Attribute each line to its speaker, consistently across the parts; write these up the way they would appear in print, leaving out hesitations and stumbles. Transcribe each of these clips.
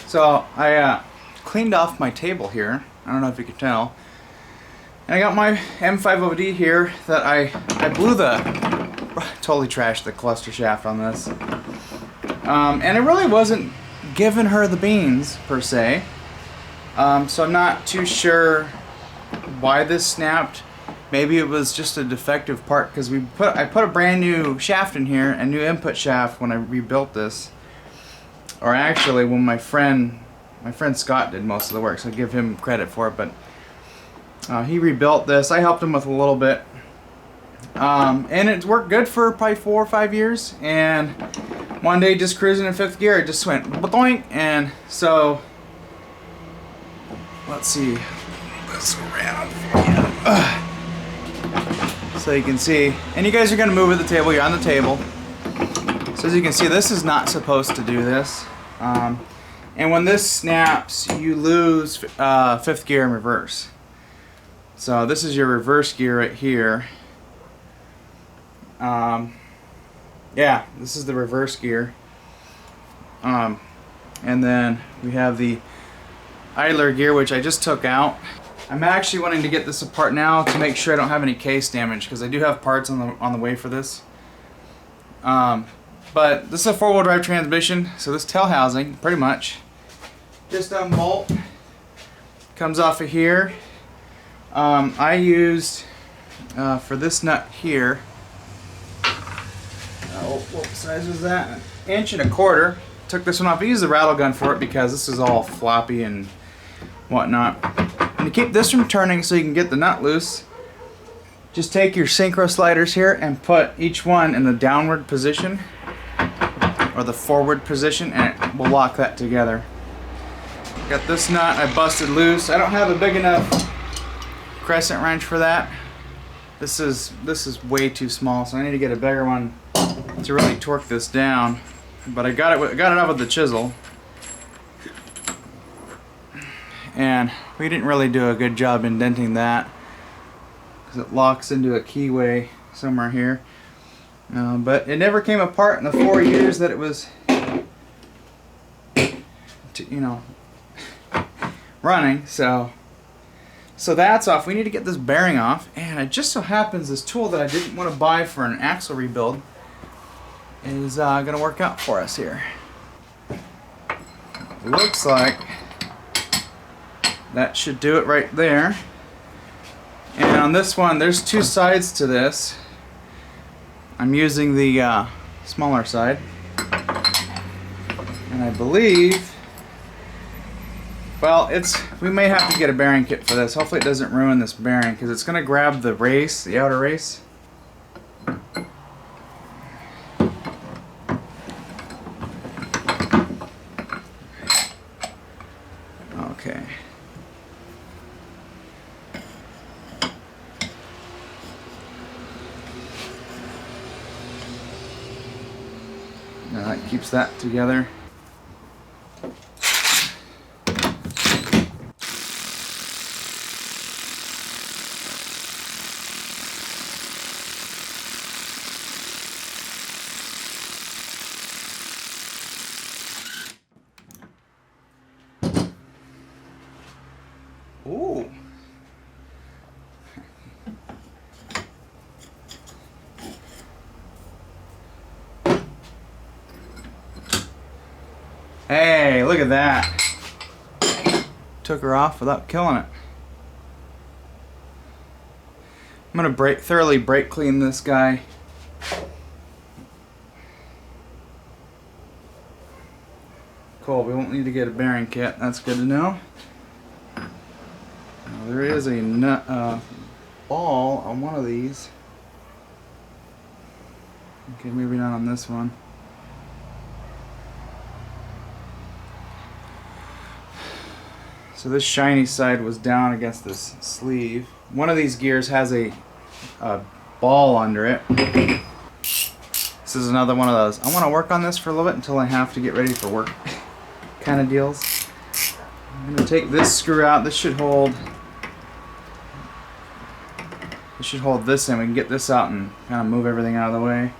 Speaker 1: So I cleaned off my table here. I don't know if you can tell. And I got my M5OD here that I blew totally trashed the cluster shaft on this. And it really wasn't giving her the beans per se. So I'm not too sure why this snapped. Maybe it was just a defective part because I put a brand new shaft in here, a new input shaft when I rebuilt this. Or actually, when my friend Scott did most of the work, so I give him credit for it. But he rebuilt this. I helped him with a little bit, and it worked good for probably 4 or 5 years. And one day, just cruising in 5th gear, it just went boing. And so, let's see, this around. So you can see, and you guys are going to move at the table. You're on the table. So as you can see, this is not supposed to do this. And when this snaps, you lose 5th gear in reverse. So this is your reverse gear right here. Yeah, this is the reverse gear. And then we have the idler gear, which I just took out. I'm actually wanting to get this apart now to make sure I don't have any case damage, because I do have parts on the way for this. But this is a 4-wheel drive transmission, so this tail housing, pretty much, just a bolt comes off of here. I used for this nut here. What size was that? 1.25 inches. Took this one off. I used the rattle gun for it because this is all floppy and whatnot. And to keep this from turning, so you can get the nut loose, just take your synchro sliders here and put each one in the downward position or the forward position, and it will lock that together. Got this nut I busted loose. I don't have a big enough crescent wrench for that. This is way too small, so I need to get a bigger one to really torque this down. But I got it out with the chisel, and we didn't really do a good job indenting that because it locks into a keyway somewhere here. But it never came apart in the 4 years that it was, running. So that's off. We need to get this bearing off, and it just so happens this tool that I didn't want to buy for an axle rebuild is going to work out for us here. Looks like that should do it right there. And on this one, there's 2 sides to this. I'm using the smaller side, and I believe, well, we may have to get a bearing kit for this. Hopefully it doesn't ruin this bearing, because it's going to grab the race, the outer race. Okay. Now that keeps that together. Ooh. Hey, look at that. Took her off without killing it. I'm going to thoroughly brake clean this guy. Cool, we won't need to get a bearing kit. That's good to know. There is a ball on one of these. Okay, maybe not on this one. So this shiny side was down against this sleeve. One of these gears has a ball under it. This is another one of those. I want to work on this for a little bit until I have to get ready for work kind of deals. I'm going to take this screw out. This should hold this in. We can get this out and kind of move everything out of the way.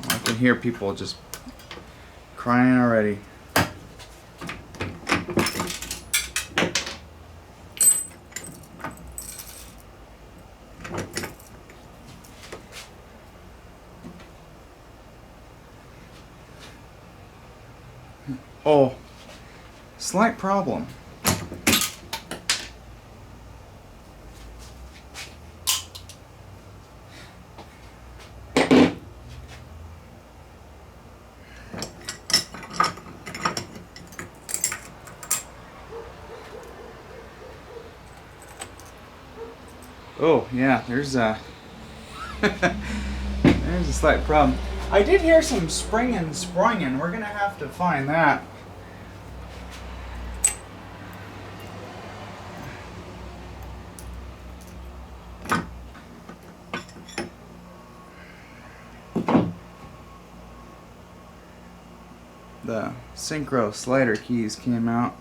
Speaker 1: I can hear people just crying already. Oh, slight problem. Oh yeah, there's a there's a slight problem. I did hear some springing. We're gonna have to find that. The synchro slider keys came out.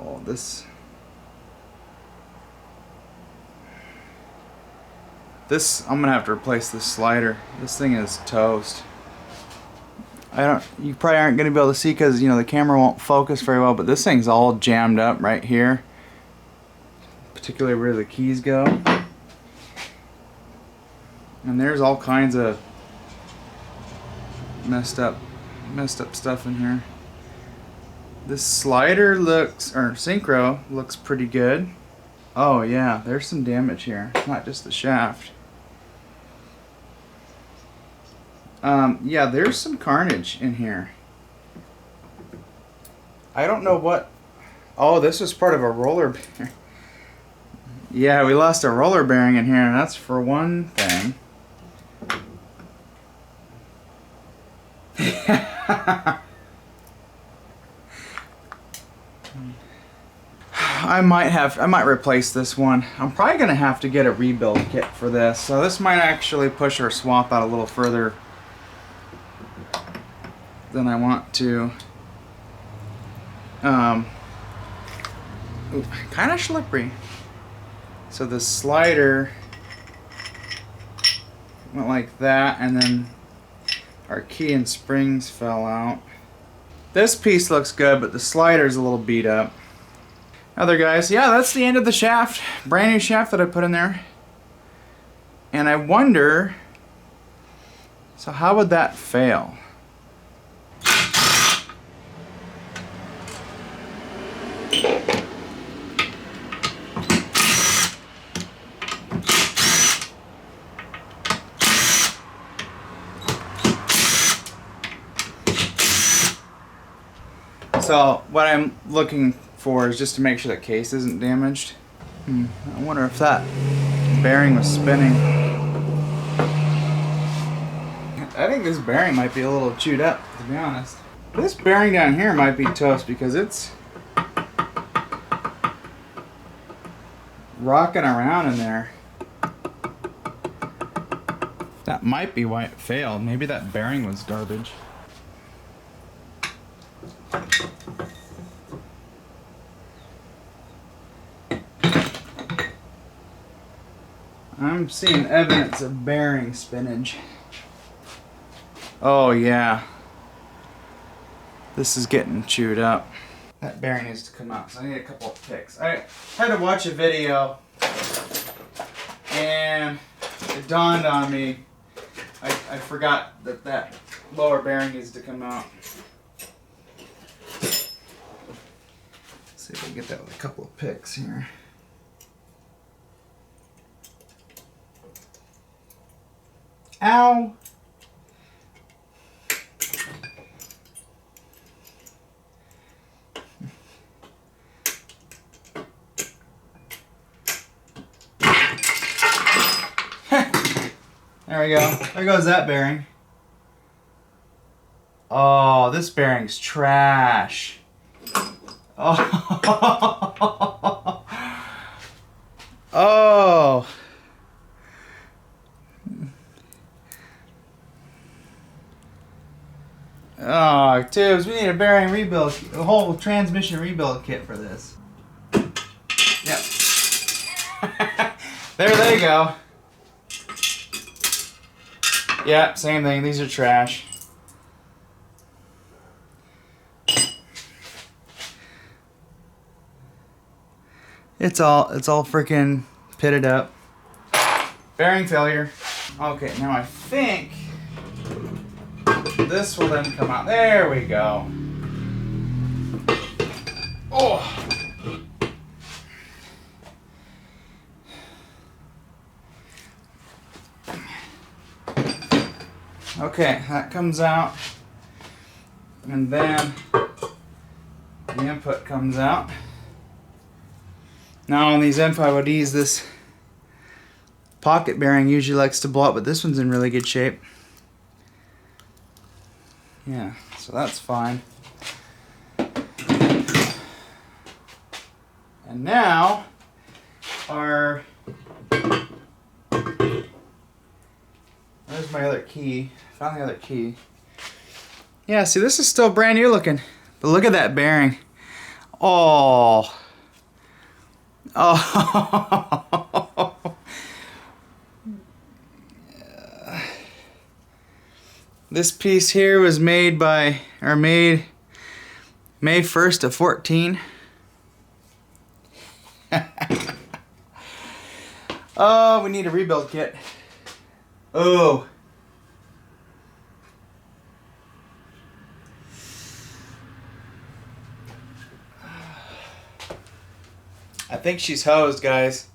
Speaker 1: Oh, this I'm gonna have to replace this slider. This thing is toast. You probably aren't gonna be able to see because, you know, the camera won't focus very well, but this thing's all jammed up right here, particularly where the keys go. And there's all kinds of messed up stuff in here. This slider looks, or synchro looks pretty good. Oh yeah, there's some damage here. It's not just the shaft. Yeah, there's some carnage in here. I don't know what. Oh, this was part of a roller bearing. Yeah, we lost a roller bearing in here, and that's for one thing. I might replace this one. I'm probably gonna have to get a rebuild kit for this. So this might actually push our swap out a little further than I want to. Kind of slippery. So the slider went like that, and then our key and springs fell out. This piece looks good, but the slider's a little beat up. Other guys, yeah, that's the end of the shaft. Brand new shaft that I put in there. And I wonder, so how would that fail? So what I'm looking for is just to make sure the case isn't damaged. I wonder if that bearing was spinning. I think this bearing might be a little chewed up, to be honest. This bearing down here might be toast because it's rocking around in there. That might be why it failed. Maybe that bearing was garbage. I'm seeing evidence of bearing spinach. Oh yeah. This is getting chewed up. That bearing needs to come out, so I need a couple of picks. I had to watch a video and it dawned on me. I forgot that lower bearing needs to come out. Let's see if I can get that with a couple of picks here. Ow! There we go. There goes that bearing. Oh, this bearing's trash. Oh. Oh. Oh, shock tubes. We need a bearing rebuild, a whole transmission rebuild kit for this. Yep. There they go. Yep, same thing. These are trash. It's all freaking pitted up. Bearing failure. Okay, now I think this will then come out. There we go. Oh. Okay, that comes out. And then the input comes out. Now on these M5ODs, this pocket bearing usually likes to blow up, but this one's in really good shape. Yeah, so that's fine. And now our, there's my other key. Found the other key. Yeah, see, this is still brand new looking, but look at that bearing. Oh. Oh. This piece here was made by, or made May 1st of 14. Oh, we need a rebuild kit. Oh. I think she's hosed, guys.